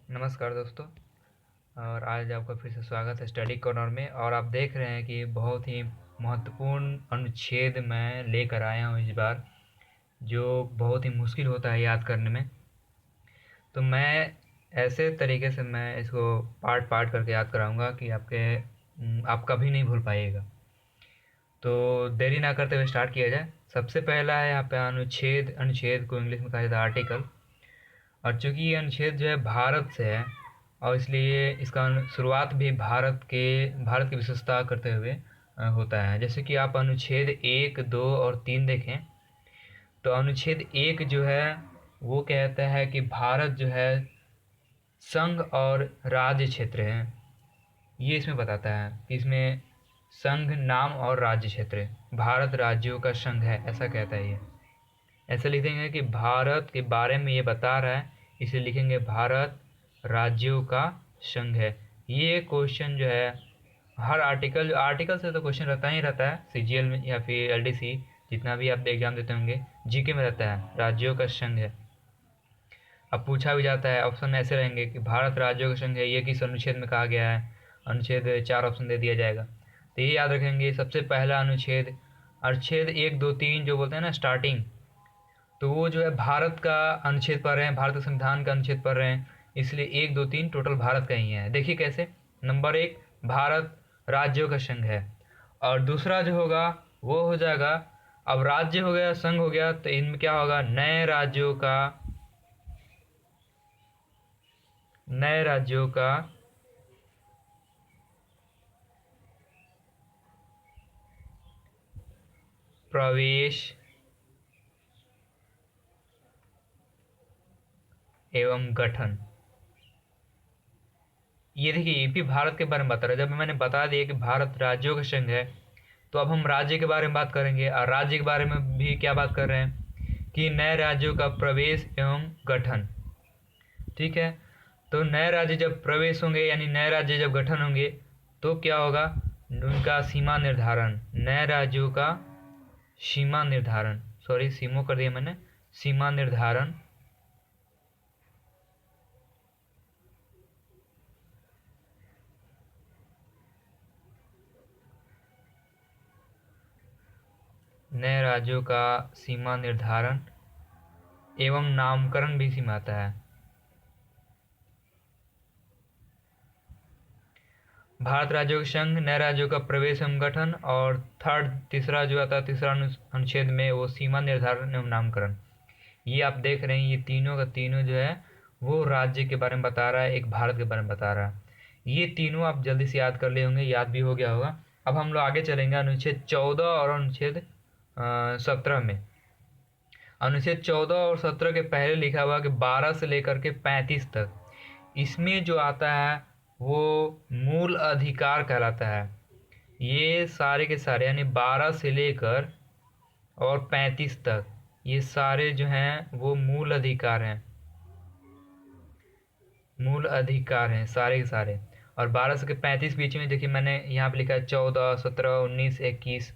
नमस्कार दोस्तों। और आज आपका फिर से स्वागत है स्टडी कॉर्नर में। और आप देख रहे हैं कि बहुत ही महत्वपूर्ण अनुच्छेद मैं लेकर आया हूँ इस बार, जो बहुत ही मुश्किल होता है याद करने में। तो मैं ऐसे तरीके से मैं इसको पार्ट पार्ट करके याद कराऊंगा कि आप कभी नहीं भूल पाइएगा। तो देरी ना करते हुए स्टार्ट किया जाए। सबसे पहला है यहाँ पे अनुच्छेद। अनुच्छेद को इंग्लिश में कहा जाता है आर्टिकल। और चूंकि ये अनुच्छेद जो है भारत से है, और इसलिए इसका शुरुआत भी भारत की विशेषता करते हुए होता है। जैसे कि आप अनुच्छेद 1, 2 और 3 देखें, तो अनुच्छेद 1 जो है वो कहता है कि भारत जो है संघ और राज्य क्षेत्र है। ये इसमें बताता है कि इसमें संघ नाम और राज्य क्षेत्र है। भारत राज्यों का संघ है, ऐसा कहता है ये। ऐसे लिखेंगे कि भारत के बारे में ये बता रहा है, इसे लिखेंगे भारत राज्यों का संघ है। ये क्वेश्चन जो है हर आर्टिकल आर्टिकल से तो क्वेश्चन रहता ही रहता है, सीजीएल में या फिर एलडीसी, जितना भी आप एग्जाम देते होंगे, जीके में रहता है, राज्यों का संघ है। अब पूछा भी जाता है, ऑप्शन ऐसे रहेंगे कि भारत राज्यों का संघ है, ये किस अनुच्छेद में कहा गया है। अनुच्छेद 4 ऑप्शन दे दिया जाएगा। तो ये याद रखेंगे। सबसे पहला अनुच्छेद, अनुच्छेद 1, 2, 3 जो बोलते हैं ना स्टार्टिंग, तो वो जो है भारत का अनुच्छेद पढ़ रहे हैं, भारत के संविधान का अनुच्छेद पढ़ रहे हैं, इसलिए 1, 2, 3 टोटल भारत का ही है। देखिए कैसे। नंबर 1, भारत राज्यों का संघ है। और दूसरा जो होगा वो हो जाएगा, अब राज्य हो गया, संघ हो गया, तो इनमें क्या होगा, नए राज्यों का प्रवेश एवं गठन। ये देखिए, ये भी भारत के बारे में बता रहा है। जब मैंने बता दिया कि भारत राज्यों का संघ है, तो अब हम राज्य के बारे में बात करेंगे। और राज्य के बारे में भी क्या बात कर रहे हैं कि नए राज्यों का प्रवेश एवं गठन। ठीक है। तो नए राज्य जब प्रवेश होंगे यानी नए राज्य जब गठन होंगे, तो क्या होगा, उनका सीमा निर्धारण, नए राज्यों का सीमा निर्धारण, सॉरी सीमो कर दिया मैंने, सीमा निर्धारण नए राज्यों का सीमा निर्धारण एवं नामकरण भी इसमें आता है। भारत राज्यों के संघ, नए राज्यों का प्रवेश एवं गठन, और तीसरा जो आता है, तीसरा अनुच्छेद में, वो सीमा निर्धारण एवं नामकरण। ये आप देख रहे हैं, ये तीनों का तीनों जो है वो राज्य के बारे में बता रहा है, एक भारत के बारे में बता रहा है। ये तीनों आप जल्दी से याद कर लिए होंगे, याद भी हो गया होगा। अब हम लोग आगे चलेंगे अनुच्छेद 14 और अनुच्छेद 17 में। अनुच्छेद 14 और 17 के पहले लिखा हुआ कि 12 से लेकर के 35 तक, इसमें जो आता है वो मूल अधिकार कहलाता है। ये सारे के सारे यानी 12 से लेकर और 35 तक, ये सारे जो हैं वो मूल अधिकार हैं। मूल अधिकार हैं सारे के सारे। और 12 से 35 बीच में देखिए, मैंने यहाँ पे लिखा है 14, 17, 19, 21,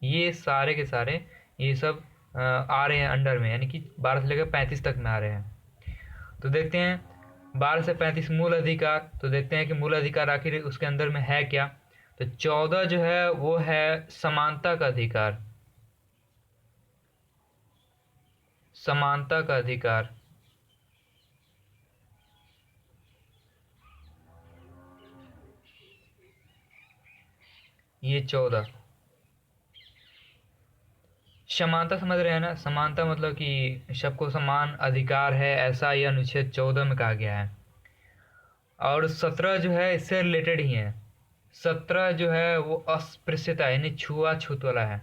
ये सारे के सारे, ये सब आ रहे हैं अंडर में, यानी कि 12 से लेकर 35 तक में आ रहे हैं। तो देखते हैं 12 से 35 मूल अधिकार। तो देखते हैं कि मूल अधिकार आखिर उसके अंदर में है क्या। तो 14 जो है वो है समानता का अधिकार। समानता का अधिकार, ये 14। समानता समझ रहे हैं ना, समानता मतलब कि सबको समान अधिकार है, ऐसा ये अनुच्छेद 14 में कहा गया है। और 17 जो है इससे रिलेटेड ही है। 17 जो है वो अस्पृश्यता यानी छुआछूत वाला है।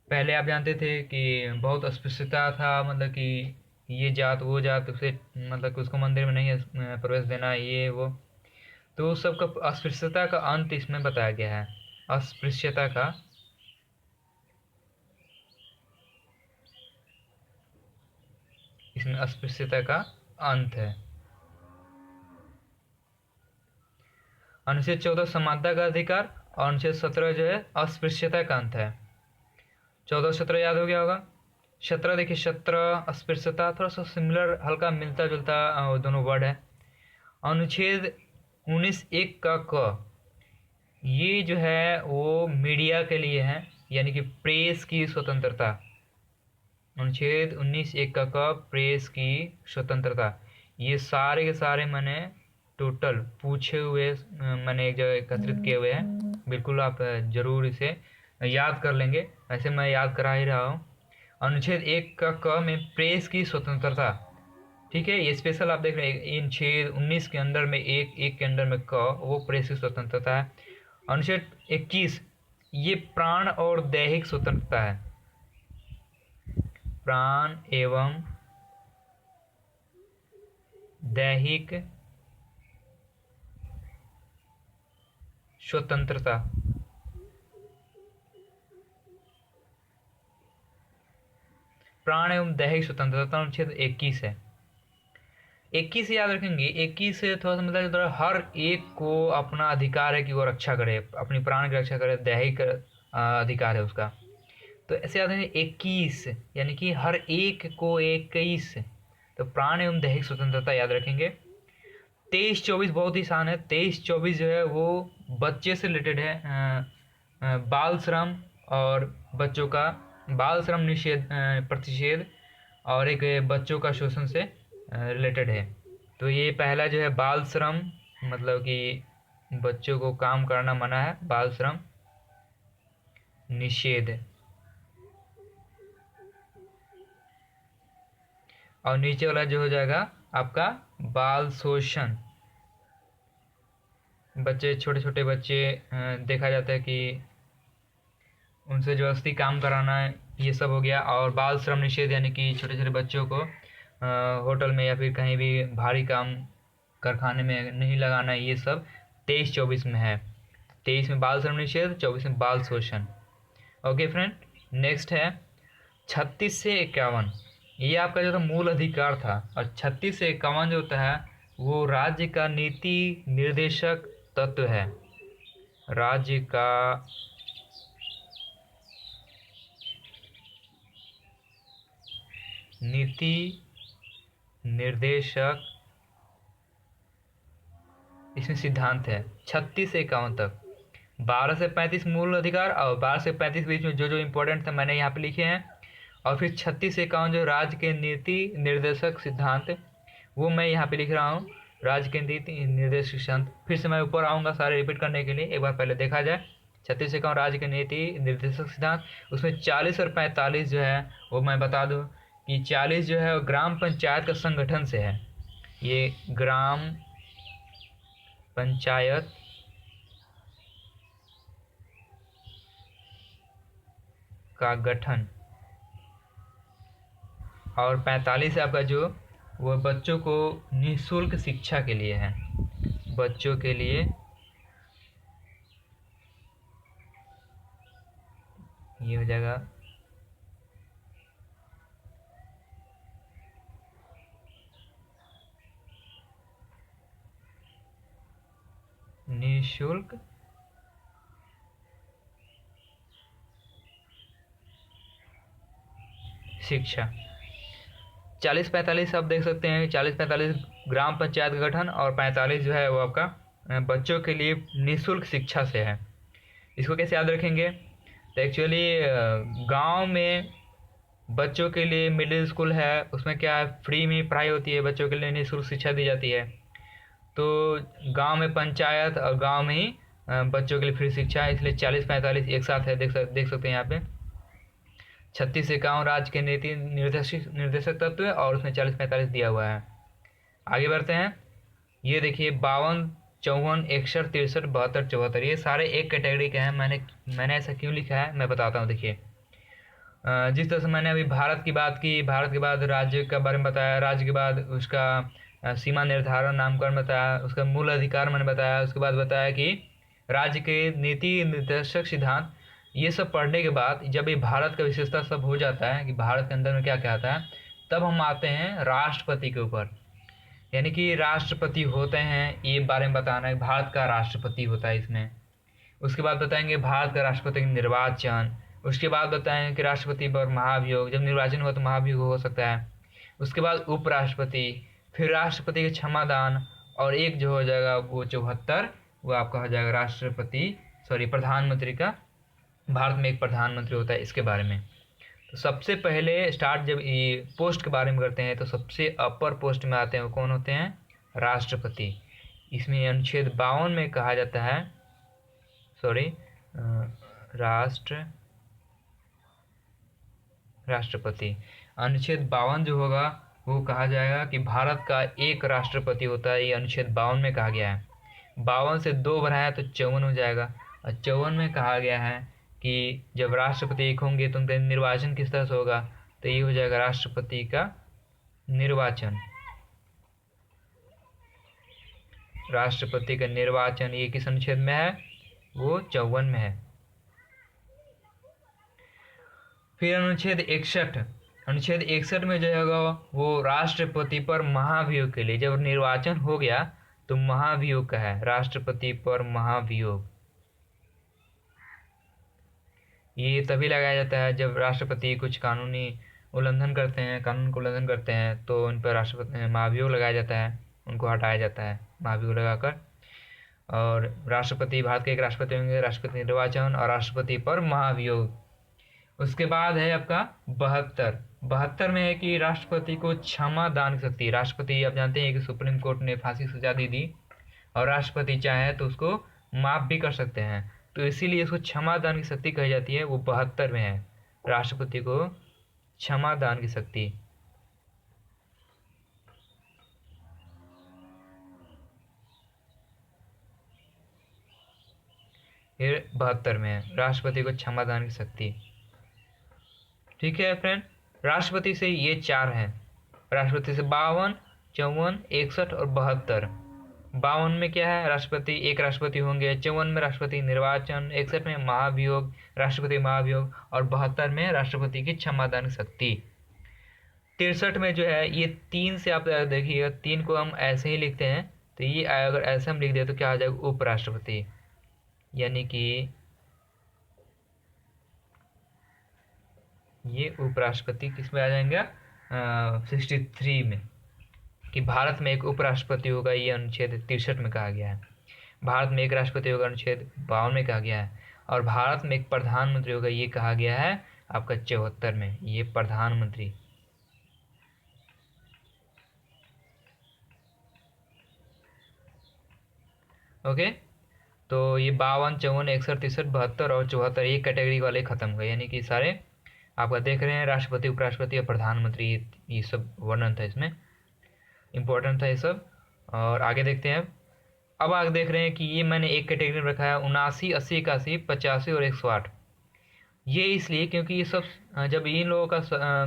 पहले आप जानते थे कि बहुत अस्पृश्यता था, मतलब कि ये जात वो जात उसे, मतलब कि उसको मंदिर में नहीं प्रवेश देना, ये वो। तो उस सब का अस्पृश्यता का अंत इसमें बताया गया है। अस्पृश्यता का, इसमें अस्पृश्यता का अंत है। अनुच्छेद 14 समानता का अधिकार, और अनुच्छेद 17 जो है अस्पृश्यता का अंत है। 14 17 याद हो गया होगा। 17 देखिए, 17 अस्पृश्यता थोड़ा सा सिमिलर, हल्का मिलता जुलता दोनों वर्ड है। अनुच्छेद 19(1) का क, ये जो है वो मीडिया के लिए है, यानी कि प्रेस की स्वतंत्रता। अनुच्छेद 19(1) का क, प्रेस की स्वतंत्रता। ये सारे के सारे मैंने टोटल पूछे हुए मैंने एक जगह एकत्रित किए हुए हैं। बिल्कुल आप जरूर इसे याद कर लेंगे, ऐसे मैं याद करा ही रहा हूँ। अनुच्छेद 1 का क में प्रेस की स्वतंत्रता, ठीक है। ये स्पेशल आप देख रहे हैं, इन छेद 19 के अंदर में एक के अंदर में क, वो प्रेस की स्वतंत्रता है। अनुच्छेद 21 ये प्राण और दैहिक स्वतंत्रता है। प्राण एवं दैहिक स्वतंत्रता। प्राण एवं दैहिक स्वतंत्रता अनुच्छेद 21 है। 21 याद रखेंगे, 21 से थोड़ा सा मतलब हर एक को अपना अधिकार है कि वो रक्षा करे, अपनी प्राण की रक्षा करे, दैहिक अधिकार है उसका। तो ऐसे याद रखेंगे 21 यानी कि हर एक को 21, तो प्राण एवं दैहिक स्वतंत्रता याद रखेंगे। 23-24 बहुत ही आसान है। 23-24 जो है वो बच्चे से रिलेटेड है, बाल श्रम और बच्चों का बाल श्रम निषेध प्रतिषेध और एक बच्चों का शोषण से रिलेटेड है। तो ये पहला जो है बाल श्रम, मतलब कि बच्चों को काम करना मना है, बाल श्रम निषेध। और नीचे वाला जो हो जाएगा आपका बाल शोषण। बच्चे, छोटे छोटे बच्चे देखा जाता है कि उनसे जबरदस्ती काम कराना, ये सब हो गया। और बाल श्रम निषेध यानी कि छोटे छोटे बच्चों को होटल में या फिर कहीं भी भारी काम कारखाने में नहीं लगाना, ये सब 23-24 में है। 23 में बाल श्रम निषेध, 24 में बाल शोषण। ओके फ्रेंड, नेक्स्ट है 36 से 51। ये आपका जो था मूल अधिकार था, और 36 से 51 जो होता है वो राज्य का नीति निर्देशक तत्व है। राज्य का नीति निर्देशक इसमें सिद्धांत है। 36 से 51 तक, 12 से 35 मूल अधिकार, और 12 से 35 बीच में जो जो इम्पोर्टेंट था मैंने यहाँ पे लिखे हैं। और फिर 36 से 51 जो राज्य के नीति निर्देशक सिद्धांत, वो मैं यहाँ पे लिख रहा हूँ। राज्य के नीति निर्देशक सिद्धांत, फिर से मैं ऊपर आऊँगा सारे रिपीट करने के लिए, एक बार पहले देखा जाए। 36 से 51 राज्य के नीति निर्देशक सिद्धांत, उसमें 40 और 45 जो है वो मैं बता दूँ कि 40 जो है ग्राम पंचायत का संगठन से है। ये ग्राम पंचायत का गठन। और 45 आपका जो वो बच्चों को निःशुल्क शिक्षा के लिए है। बच्चों के लिए ये हो जाएगा निःशुल्क शिक्षा। 40-45 आप देख सकते हैं, 40-45 ग्राम पंचायत का गठन, और 45 जो है वो आपका बच्चों के लिए निःशुल्क शिक्षा से है। इसको कैसे याद रखेंगे? तो एक्चुअली गांव में बच्चों के लिए मिडिल स्कूल है, उसमें क्या है, फ्री में पढ़ाई होती है, बच्चों के लिए निःशुल्क शिक्षा दी जाती है। तो गांव में पंचायत और गांव में ही बच्चों के लिए फ्री शिक्षा है, इसलिए 40-45 एक साथ है। देख सकते हैं यहाँ पे 36 से 51 राज्य के नीति निर्देशक तत्व है, और उसमें 40-45 दिया हुआ है। आगे बढ़ते हैं। ये देखिए 52, 54, 61, 63, 72, 74, ये सारे एक कैटेगरी के हैं। मैंने ऐसा क्यों लिखा है मैं बताता हूँ। देखिए जिस तरह से मैंने अभी भारत की बात की, भारत के बाद राज्य के बारे में बताया, राज्य के बाद उसका सीमा निर्धारण नामकरण बताया, उसका मूल अधिकार मैंने बताया, उसके बाद बताया कि राज्य के नीति निर्देशक सिद्धांत। ये सब पढ़ने के बाद जब ये भारत का विशेषता सब हो जाता है कि भारत के अंदर में क्या क्या आता है, तब हम आते हैं राष्ट्रपति के ऊपर। यानी कि राष्ट्रपति होते हैं, ये बारे में बताना है, भारत का राष्ट्रपति होता है इसमें। उसके बाद बताएंगे भारत का राष्ट्रपति का निर्वाचन। उसके बाद बताएंगे कि राष्ट्रपति पर महाभियोग, जब निर्वाचन हुआ तो महाभियोग हो सकता है। उसके बाद उपराष्ट्रपति, फिर राष्ट्रपति का क्षमादान, और एक जो हो जाएगा वो 74, वो आपका हो जाएगा प्रधानमंत्री का। भारत में एक प्रधानमंत्री होता है, इसके बारे में। तो सबसे पहले स्टार्ट जब ये पोस्ट के बारे में करते हैं तो सबसे अपर पोस्ट में आते हैं वो कौन होते हैं? राष्ट्रपति। इसमें अनुच्छेद 52 में कहा जाता है, राष्ट्रपति। अनुच्छेद 52 जो होगा वो कहा जाएगा कि भारत का एक राष्ट्रपति होता है, ये अनुच्छेद 52 में कहा गया है। 52 से 2 बढ़ाया तो 54 हो जाएगा। और 54 में कहा गया है कि जब राष्ट्रपति एक होंगे तो उनका निर्वाचन किस तरह से होगा, तो ये हो जाएगा राष्ट्रपति का निर्वाचन। राष्ट्रपति का निर्वाचन ये किस अनुच्छेद में है? वो 54 में है। फिर अनुच्छेद 61, अनुच्छेद 61 में जो होगा वो राष्ट्रपति पर महाभियोग के लिए, जब निर्वाचन हो गया तो महाभियोग का है, राष्ट्रपति पर महाभियोग। ये तभी लगाया जाता है जब राष्ट्रपति कुछ कानूनी उल्लंघन करते हैं, कानून को उल्लंघन करते हैं, तो उन पर राष्ट्रपति महाभियोग लगाया जाता है, उनको हटाया जाता है महाभियोग लगाकर। और राष्ट्रपति, भारत के एक राष्ट्रपति होंगे, राष्ट्रपति निर्वाचन और राष्ट्रपति पर महाभियोग। उसके बाद है आपका 72 में है कि राष्ट्रपति को क्षमा दान की शक्ति। राष्ट्रपति आप जानते हैं कि सुप्रीम कोर्ट ने फांसी की सजा दी थी और राष्ट्रपति चाहे तो उसको माफ़ भी कर सकते हैं, तो इसीलिए इसको क्षमा दान की शक्ति कही जाती है। वो 72 में है, राष्ट्रपति को क्षमा दान की शक्ति। फिर 72 में है राष्ट्रपति को क्षमा दान की शक्ति। ठीक है फ्रेंड, राष्ट्रपति से ये 4 हैं, राष्ट्रपति से 52, 54, 61 और 72। 52 में क्या है? राष्ट्रपति, एक राष्ट्रपति होंगे। 54 में राष्ट्रपति निर्वाचन, 61 में महाभियोग, राष्ट्रपति महाभियोग, और 72 में राष्ट्रपति की क्षमादान शक्ति। 63 में जो है ये 3 से आप देखिएगा, 3 को हम ऐसे ही लिखते हैं, तो ये अगर ऐसे हम लिख दे तो क्या आ जाएगा? उपराष्ट्रपति। यानी कि ये उपराष्ट्रपति किस में आ जाएंगे? 63 में, कि भारत में एक उपराष्ट्रपति होगा, ये अनुच्छेद 63 में कहा गया है। भारत में एक राष्ट्रपति होगा, अनुच्छेद 52 में कहा गया है। और भारत में एक प्रधानमंत्री होगा, ये कहा गया है आपका 74 में, ये प्रधानमंत्री। ओके, तो ये 52, 54, 61, 63, 72 और 74 ये कैटेगरी वाले खत्म हुए। यानी कि सारे आपका देख रहे हैं, राष्ट्रपति, उपराष्ट्रपति और प्रधानमंत्री, ये सब वर्णन था, इसमें इम्पोर्टेंट था ये सब। और आगे देखते हैं। अब आगे देख रहे हैं कि ये मैंने एक कैटेगरी में रखा है 79, 80, 81, 85 और 108। ये इसलिए क्योंकि ये सब जब इन लोगों का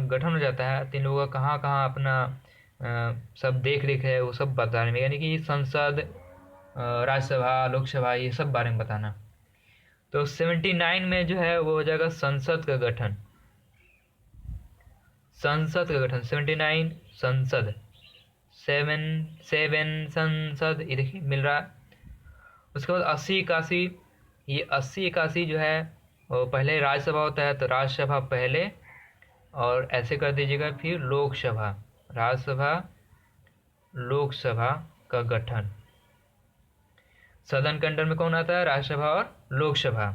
गठन हो जाता है तो इन लोगों का कहाँ कहाँ अपना सब देख रेख है वो सब बताने में, यानी कि संसद, राज्यसभा, लोकसभा, ये सब बारे में बताना। तो 79 में जो है वो हो जाएगा संसद का गठन। संसद का गठन 79, संसद 7 संसद, ये देखिए मिल रहा है। उसके बाद 80, 81, ये 80, 81 जो है वो पहले राज्यसभा होता है, तो राज्यसभा पहले, और ऐसे कर दीजिएगा। फिर लोकसभा, राज्यसभा, लोकसभा का गठन। सदन के अंडर में कौन आता है? राज्यसभा और लोकसभा।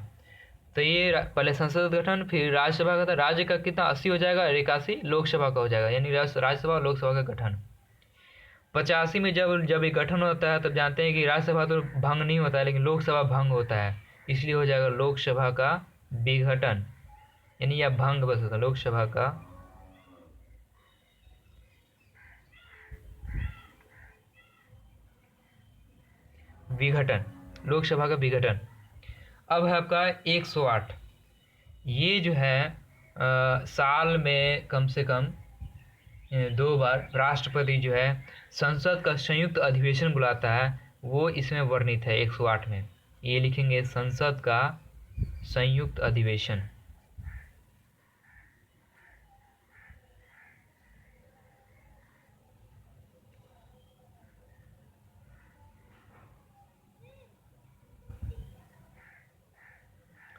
तो ये पहले संसद गठन, फिर राज्यसभा का था, राज्य का कितना 80 हो जाएगा, 81 लोकसभा का हो जाएगा, यानी राज्यसभा और लोकसभा का गठन। 85 में जब ये गठन होता है तब जानते हैं कि राज्यसभा तो भंग नहीं होता है, लेकिन लोकसभा भंग होता है, इसलिए हो जाएगा लोकसभा का विघटन, यानी यह भंग बस होता है, लोकसभा का विघटन, लोकसभा का विघटन। अब है आपका 108। ये जो है साल में कम से कम 2 बार राष्ट्रपति जो है संसद का संयुक्त अधिवेशन बुलाता है, वो इसमें वर्णित है 108 में। ये लिखेंगे संसद का संयुक्त अधिवेशन।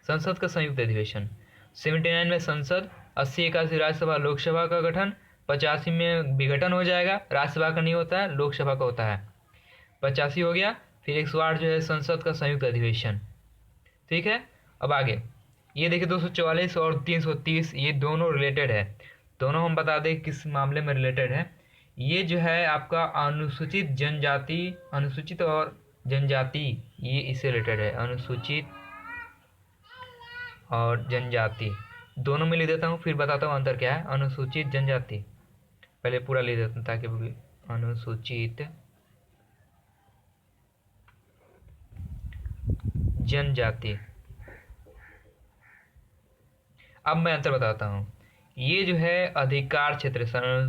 संसद का संयुक्त अधिवेशन। 79 में संसद, 80, 81 राज्यसभा, लोकसभा का गठन, 85 में विघटन हो जाएगा, राज्यसभा का नहीं होता है, लोकसभा का होता है। 85 हो गया। फिर 108 जो है संसद का संयुक्त अधिवेशन। ठीक है, अब आगे ये देखिए 244 और 330 ये दोनों रिलेटेड है। दोनों हम बता दें किस मामले में रिलेटेड है। ये जो है आपका अनुसूचित जनजाति, अनुसूचित और जनजाति, ये इससे रिलेटेड है। अनुसूचित और जनजाति दोनों में ले देता हूँ, फिर बताता हूँ अंतर क्या है। अनुसूचित जनजाति पहले पूरा ले देता हूँ ताकि अनुसूचित जनजाति। अब मैं अंतर बताता हूँ। ये जो है अधिकार क्षेत्र,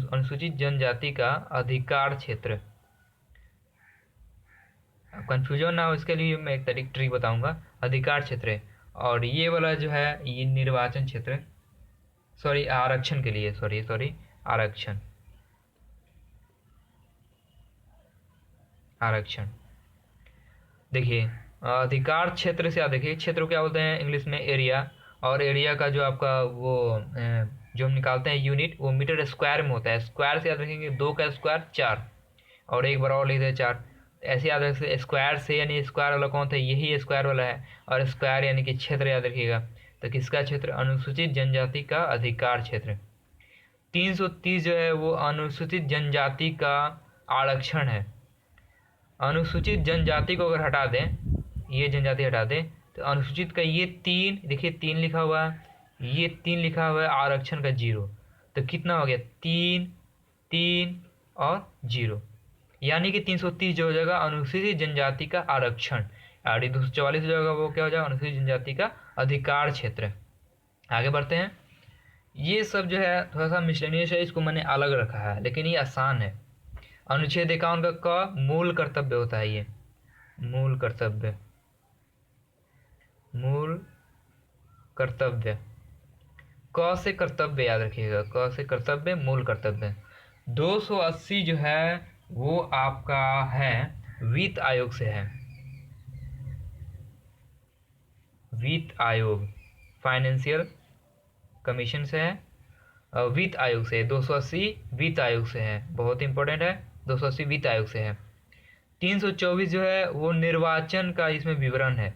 अनुसूचित जनजाति का अधिकार क्षेत्र। कंफ्यूजन ना हो इसके लिए मैं एक ट्रिक बताऊंगा। अधिकार क्षेत्र है, और ये वाला जो है ये निर्वाचन क्षेत्र, सॉरी आरक्षण के लिए, सॉरी आरक्षण, आरक्षण। देखिए अधिकार क्षेत्र से आप देखिए, क्षेत्र को क्या बोलते हैं इंग्लिश में? एरिया। और एरिया का जो आपका वो जो हम निकालते हैं यूनिट, वो मीटर स्क्वायर में होता है। स्क्वायर से याद रखेंगे 2 का स्क्वायर 4, और एक बार और लिखते हैं 4। ऐसे याद रखें स्क्वायर से, यानी स्क्वायर वाला कौन था? यही स्क्वायर वाला है। और स्क्वायर यानी कि क्षेत्र याद रखिएगा। तो किसका क्षेत्र? अनुसूचित जनजाति का अधिकार क्षेत्र। 330 जो है वो अनुसूचित जनजाति का आरक्षण है। अनुसूचित जनजाति को अगर हटा दें, ये जनजाति हटा दें, तो अनुसूचित का ये 3, देखिए 3 लिखा हुआ है, ये 3 लिखा हुआ है, आरक्षण का 0। तो कितना हो गया? 3 3 और 0, यानी कि 330 जो हो जाएगा अनुसूचित जनजाति का आरक्षण, और 244 जो होगा वो क्या हो जाएगा? अनुसूचित जनजाति का अधिकार क्षेत्र। आगे बढ़ते हैं। ये सब जो है थोड़ा सा मिसलेनियस है, इसको मैंने अलग रखा है, लेकिन ये आसान है। अनुच्छेद 51 का मूल कर्तव्य होता है, ये मूल कर्तव्य, मूल कर्तव्य। क से कर्तव्य याद रखिएगा, क से कर्तव्य, मूल कर्तव्य। 280 जो है वो आपका है वित्त आयोग से है, वित्त आयोग, फाइनेंशियल कमीशन से है, वित्त आयोग से। 280 वित्त आयोग से है, बहुत इंपॉर्टेंट है। 280 वित्त आयोग से है। 324 जो है वो निर्वाचन का इसमें विवरण है,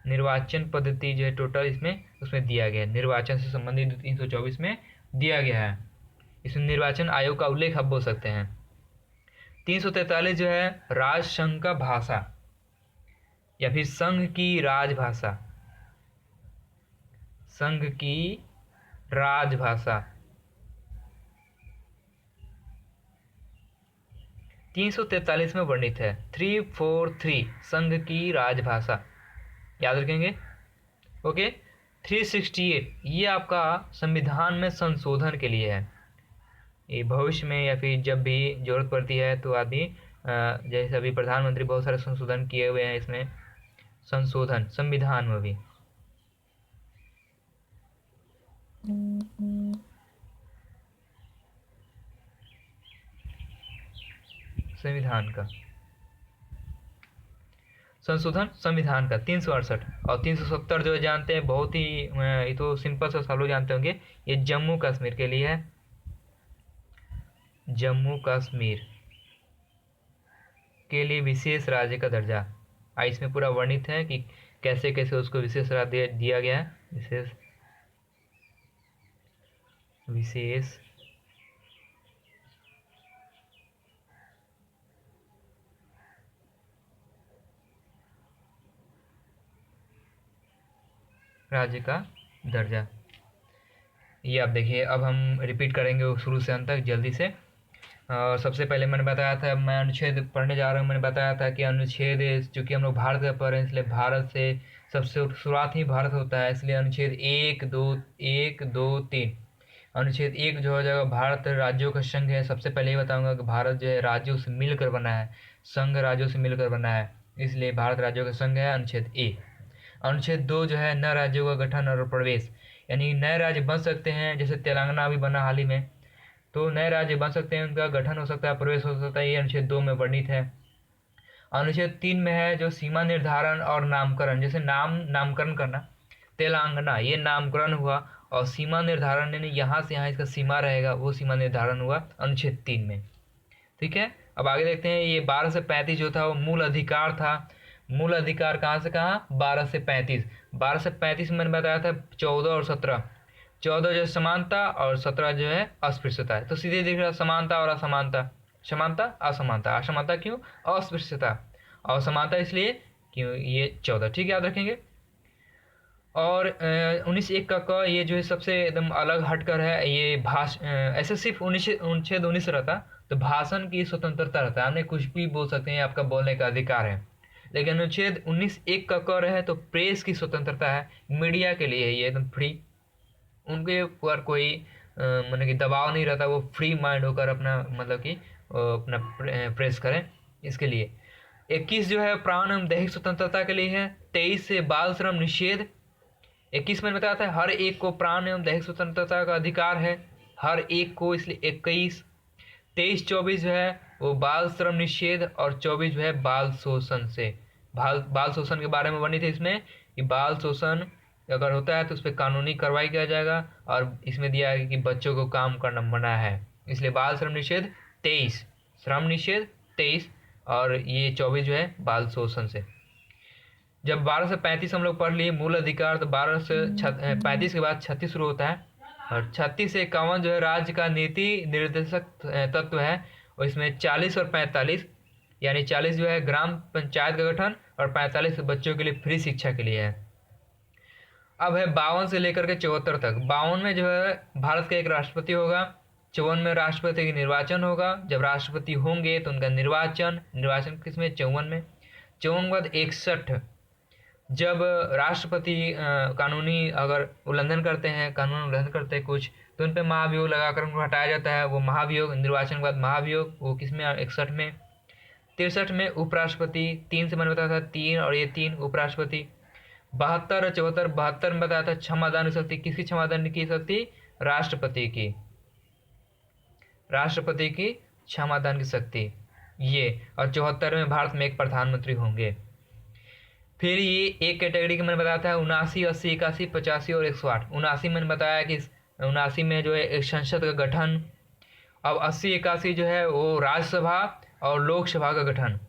निर्वाचन पद्धति जो है टोटल इसमें उसमें दिया गया है, निर्वाचन से संबंधित 324 में दिया गया है। इसमें निर्वाचन आयोग का उल्लेख आप बोल सकते हैं। 343 जो है राज संघ का भाषा, या फिर संघ की राजभाषा, संघ की राजभाषा। 343 में वर्णित है 343 संघ की राजभाषा, याद रखेंगे। ओके। 368 ये आपका संविधान में संशोधन के लिए है। ये भविष्य में या फिर जब भी जरूरत पड़ती है तो आदमी, जैसे अभी प्रधानमंत्री बहुत सारे संशोधन किए हुए हैं, इसमें संशोधन संविधान में भी। संविधान का संशोधन, संविधान का 368 और 370 जो जानते हैं, बहुत ही ये तो सिंपल सा सब लोग जानते होंगे। ये जम्मू कश्मीर के लिए है, जम्मू कश्मीर के लिए विशेष राज्य का दर्जा। इसमें पूरा वर्णित है कि कैसे कैसे उसको विशेष राज्य दिया गया है, विशेष विशेष राज्य का दर्जा। ये आप देखिए, अब हम रिपीट करेंगे शुरू से अंत तक जल्दी से। सबसे पहले मैंने बताया था, मैं अनुच्छेद पढ़ने जा रहा हूँ, मैंने बताया था कि अनुच्छेद, चूँकि हम लोग भारत का पढ़ रहे हैं इसलिए भारत से सबसे शुरुआत ही भारत होता है, इसलिए अनुच्छेद 1 2 3। अनुच्छेद 1 जो हो जाएगा भारत राज्यों का संघ है। सबसे पहले ही बताऊंगा कि भारत जो है राज्यों से मिलकर बना है, संघ राज्यों से मिलकर बना है, इसलिए भारत राज्यों का संघ है, अनुच्छेद 1। अनुच्छेद 2 जो है नए राज्यों का गठन और प्रवेश, यानी नए राज्य बन सकते हैं, जैसे तेलंगाना अभी बना हाल ही में, तो नए राज्य बन सकते हैं, उनका गठन हो सकता है, प्रवेश हो सकता है, ये अनुच्छेद 2 में वर्णित है। अनुच्छेद 3 में है जो सीमा निर्धारण और नामकरण, जैसे नामकरण करना, तेलंगाना ये नामकरण हुआ, और सीमा निर्धारण यानी यहाँ से यहाँ इसका सीमा रहेगा, वो सीमा निर्धारण हुआ अनुच्छेद 3 में। ठीक है, अब आगे देखते हैं, ये 12 से 35 जो था वो मूल अधिकार था। मूल अधिकार कहाँ से कहाँ? 12 से 35। 12 से 35 में मैंने बताया था 14 और 17। 14 जो है समानता और 17 जो है अस्पृश्यता है। तो सीधे दिख रहा समानता और असमानता, समानता असमानता। असमानता क्यों? अस्पृश्यता। असमानता इसलिए क्यों ये 14, ठीक है, याद रखेंगे। और 19(1) का क ये जो है सबसे एकदम अलग हटकर है। ये ऐसे सिर्फ अनुच्छेद 19 रहता तो भाषण की स्वतंत्रता रहता है, आपने कुछ भी बोल सकते हैं, आपका बोलने का अधिकार है। लेकिन अनुच्छेद 19(1) का क है तो प्रेस की स्वतंत्रता है, मीडिया के लिए ये एकदम फ्री, उनके ऊपर कोई मतलब कि दबाव नहीं रहता, वो फ्री माइंड होकर अपना मतलब कि अपना प्रेस करें, इसके लिए। 21 जो है प्राण एवं दैहिक स्वतंत्रता के लिए है। 23 से बाल श्रम निषेध। 21 में बताया था हर एक को प्राण एवं दैहिक स्वतंत्रता का अधिकार है, हर एक को, इसलिए 21। 23-24 जो है वो बाल श्रम निषेध, और 24 जो है बाल शोषण से, बाल शोषण के बारे में बनी थी इसमें कि बाल शोषण अगर होता है तो उस पर कानूनी कार्रवाई किया जाएगा, और इसमें दिया है कि बच्चों को काम करना मना है, इसलिए बाल श्रम निषेध 23, श्रम निषेध 23, और ये 24 जो है बाल शोषण से। जब 12 से 35 हम लोग पढ़ लिए मूल अधिकार, तो 12 से 35 के बाद 36 शुरू होता है, और 36 से 51 जो है राज्य का नीति निर्देशक तत्व है, और इसमें 40 और 45, यानी 40 जो है ग्राम पंचायत का गठन, और 45 बच्चों के लिए फ्री शिक्षा के लिए है। अब है 52 से लेकर के 74 तक। 52 में जो है भारत का एक राष्ट्रपति होगा, 54 में राष्ट्रपति का निर्वाचन होगा, जब राष्ट्रपति होंगे तो उनका निर्वाचन किसमें? 54 में। 54 के बाद 61, जब राष्ट्रपति कानूनी अगर उल्लंघन करते हैं, कानून उल्लंघन करते हैं कुछ, तो उन पर महाभियोग लगाकर उनको हटाया जाता है, वो महाभियोग, निर्वाचन के बाद महाभियोग, वो किसमें? 61 में। 63 में उपराष्ट्रपति, 3 से मैंने बताया था 3 और ये 3 उपराष्ट्रपति। 72 और 74, 72 में बताया था क्षमादान की शक्ति, किसकी क्षमादान की शक्ति? राष्ट्रपति की, राष्ट्रपति की क्षमादान की शक्ति ये। और 74 में भारत में एक प्रधानमंत्री होंगे। फिर ये एक कैटेगरी का मैंने बताया था 79, 80, 81, 85 और 108। 79 मैंने बताया कि 79 में जो है एक संसद का गठन। अब 80, 81 जो है वो राज्यसभा और लोकसभा का गठन।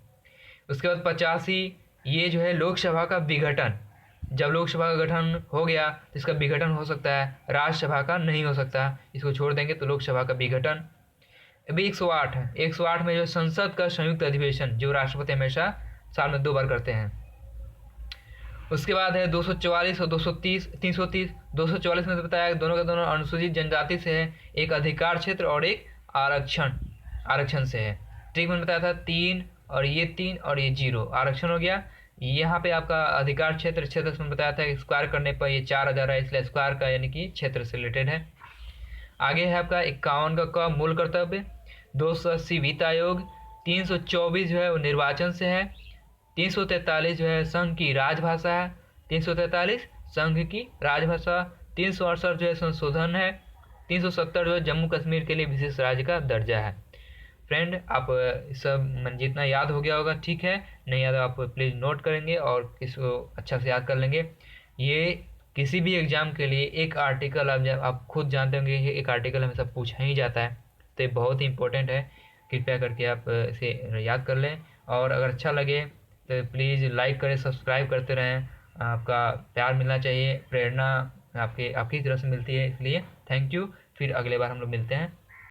उसके बाद 85 ये जो है लोकसभा का विघटन, जब लोकसभा का गठन हो गया तो इसका विघटन हो सकता है, राज्यसभा का नहीं हो सकता, इसको छोड़ देंगे तो लोकसभा का विघटन। अभी 108 है। 108 में जो संसद का संयुक्त अधिवेशन, जो राष्ट्रपति हमेशा साल में 2 बार करते हैं। उसके बाद है 244 और 230, 330। 244 में तो बताया कि दोनों के दोनों अनुसूचित जनजाति से है, एक अधिकार क्षेत्र और एक आरक्षण से है। ट्रिक में बताया था 3 और ये 3 और ये 0 आरक्षण हो गया। यहाँ पे आपका अधिकार क्षेत्र में बताया था कि स्क्वायर करने पर ये 4000 है, इसलिए स्क्वायर का यानी कि क्षेत्र से रिलेटेड है। आगे है आपका 51 का मूल कर्तव्य। 280 वित्त आयोग। 324 जो है वो निर्वाचन से है। 343 जो है संघ की राजभाषा है, 343 संघ की राजभाषा। 368 जो है संशोधन है। 370 जो है जम्मू कश्मीर के लिए विशेष राज्य का दर्जा है। फ्रेंड, आप सब जितना याद हो गया होगा ठीक है, नहीं याद आप प्लीज़ नोट करेंगे और इसको अच्छा से याद कर लेंगे। ये किसी भी एग्ज़ाम के लिए एक आर्टिकल, आप खुद जानते होंगे एक आर्टिकल हमेशा पूछा ही जाता है, तो ये बहुत ही इंपॉर्टेंट है, कृपया करके आप इसे याद कर लें। और अगर अच्छा लगे तो प्लीज़ लाइक करें, सब्सक्राइब करते रहें, आपका प्यार मिलना चाहिए, प्रेरणा आपकी तरफ से मिलती है, इसलिए थैंक यू। फिर अगले बार हम लोग मिलते हैं।